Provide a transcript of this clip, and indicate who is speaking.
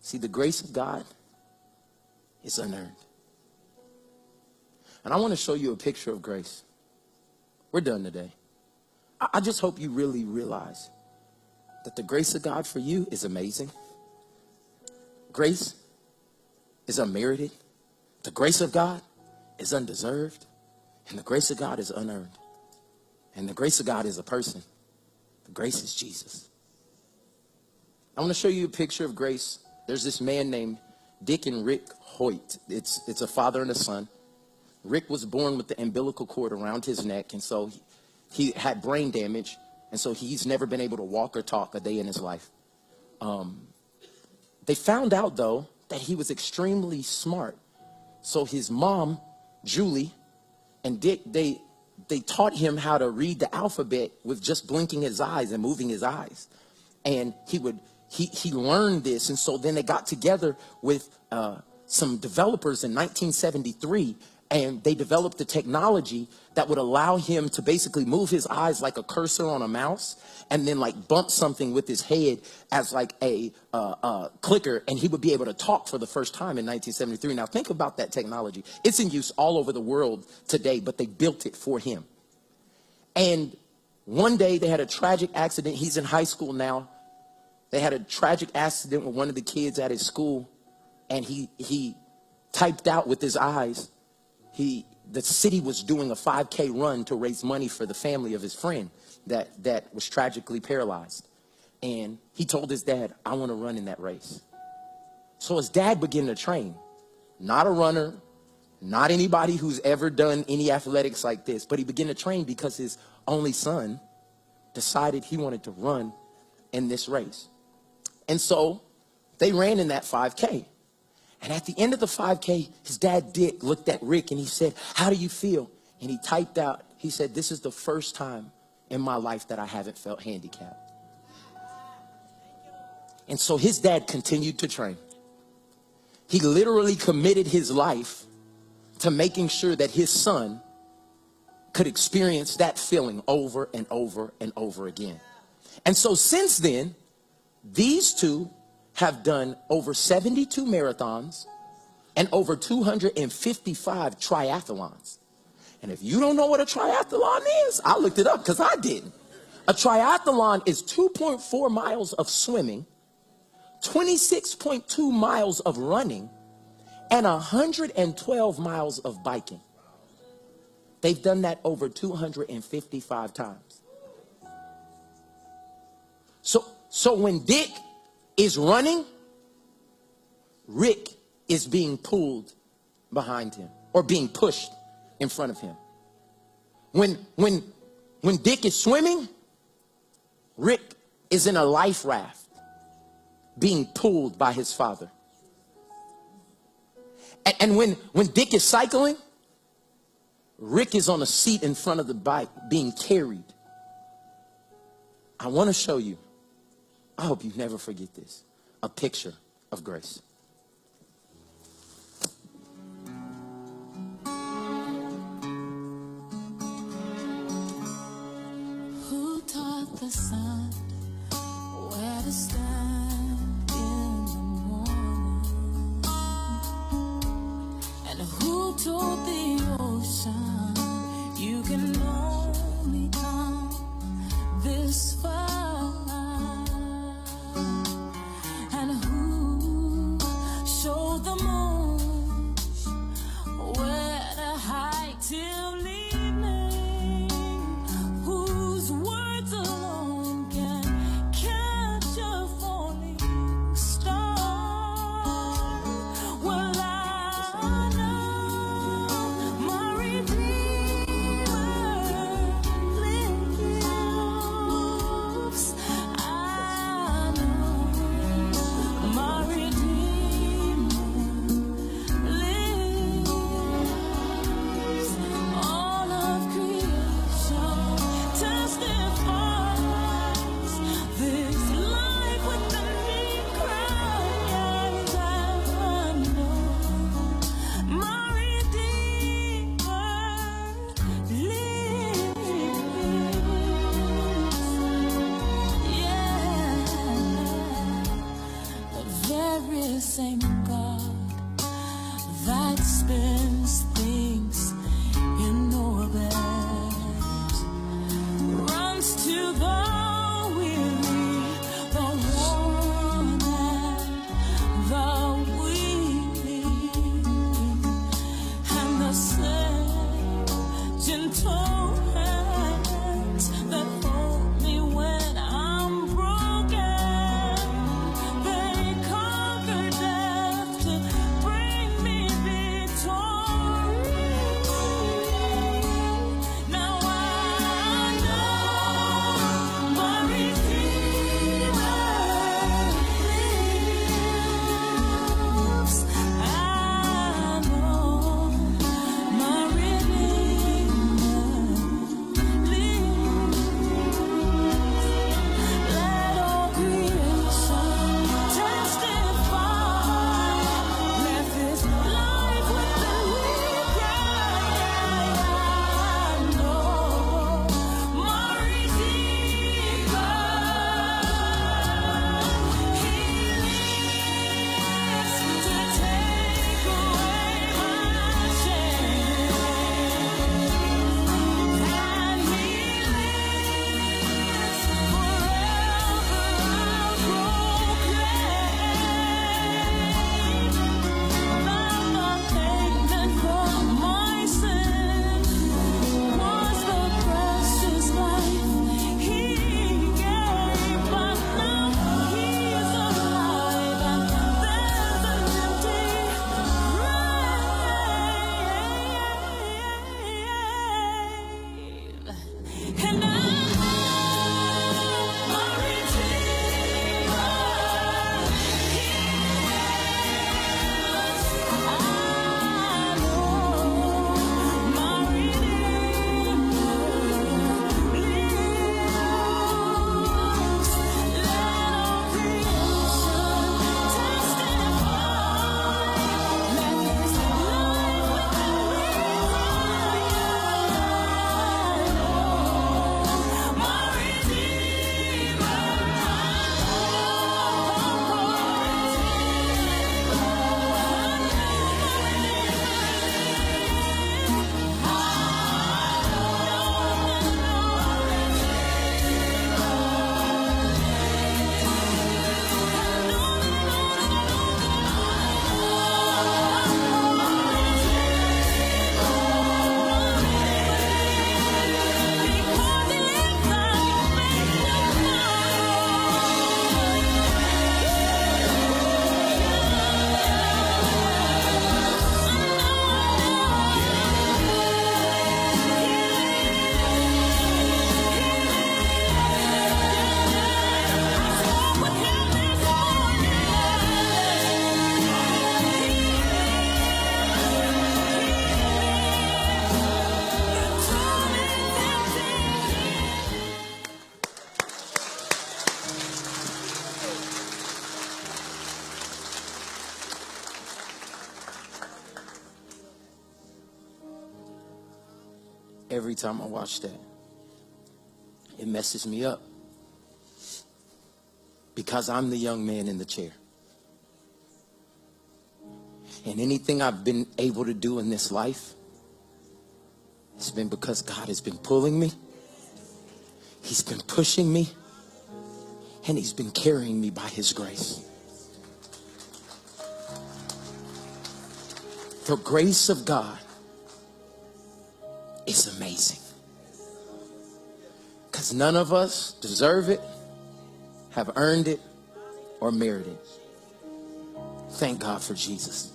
Speaker 1: See, the grace of God is unearned. And I want to show you a picture of grace. We're done today. I just hope you really realize that the grace of God for you is amazing. Grace is unmerited. The grace of God is undeserved. And the grace of God is unearned. And the grace of God is a person. The grace is Jesus. I want to show you a picture of grace. There's this man named Dick and Rick Hoyt. It's a father and a son. Rick was born with the umbilical cord around his neck, and so he had brain damage, and so he's never been able to walk or talk a day in his life. They found out, though, that he was extremely smart. So his mom, Julie, and Dick, they taught him how to read the alphabet with just blinking his eyes and moving his eyes. And he learned this, and so then they got together with some developers in 1973, and they developed the technology that would allow him to basically move his eyes like a cursor on a mouse, and then like bump something with his head as like a clicker, and he would be able to talk for the first time in 1973. Now think about that technology. It's in use all over the world today, but they built it for him. And one day they had a tragic accident. He's in high school now. They had a tragic accident with one of the kids at his school, and he typed out with his eyes. The city was doing a 5K run to raise money for the family of his friend that was tragically paralyzed. And he told his dad, I want to run in that race. So his dad began to train. Not a runner, not anybody who's ever done any athletics like this, but he began to train because his only son decided he wanted to run in this race. And so they ran in that 5K. And at the end of the 5K, his dad, Dick, looked at Rick and he said, how do you feel? And he typed out, he said, this is the first time in my life that I haven't felt handicapped. And so his dad continued to train. He literally committed his life to making sure that his son could experience that feeling over and over and over again. And so since then, these two have done over 72 marathons and over 255 triathlons. And if you don't know what a triathlon is, I looked it up because I didn't. A triathlon is 2.4 miles of swimming, 26.2 miles of running, and 112 miles of biking. They've done that over 255 times. So when Dick is running, Rick is being pulled behind him or being pushed in front of him. When Dick is swimming, Rick is in a life raft being pulled by his father. And when Dick is cycling, Rick is on a seat in front of the bike being carried. I want to show you, I hope you never forget this, a picture of grace.
Speaker 2: Who taught the sun where to stand in the morning? And who told the ocean you can only come this far? very same God that spins things in orbit runs to the weary, the worn and the weak, and the same gentle hands that hold me when I'm broken. They conquer death to bring me victory. Now I know my Redeemer lives. I know my Redeemer lives. Let all creation testify. Let this life within me cry. I know my Redeemer. He lives to take away my shame, and He lives forever. I'll proclaim that the payment for my sin was the precious life He gave, but now He's alive and there's an empty grave. And I know my Redeemer lives. I know my Redeemer lives. Let all creation testify. Let this life within me cry. My Redeemer,
Speaker 1: Every time I watch that, it messes me up. Because I'm the young man in the chair. And anything I've been able to do in this life, it's been because God has been pulling me. He's been pushing me. And He's been carrying me by His grace. The grace of God is amazing. Because none of us deserve it, have earned it, or merit it. Thank God for Jesus.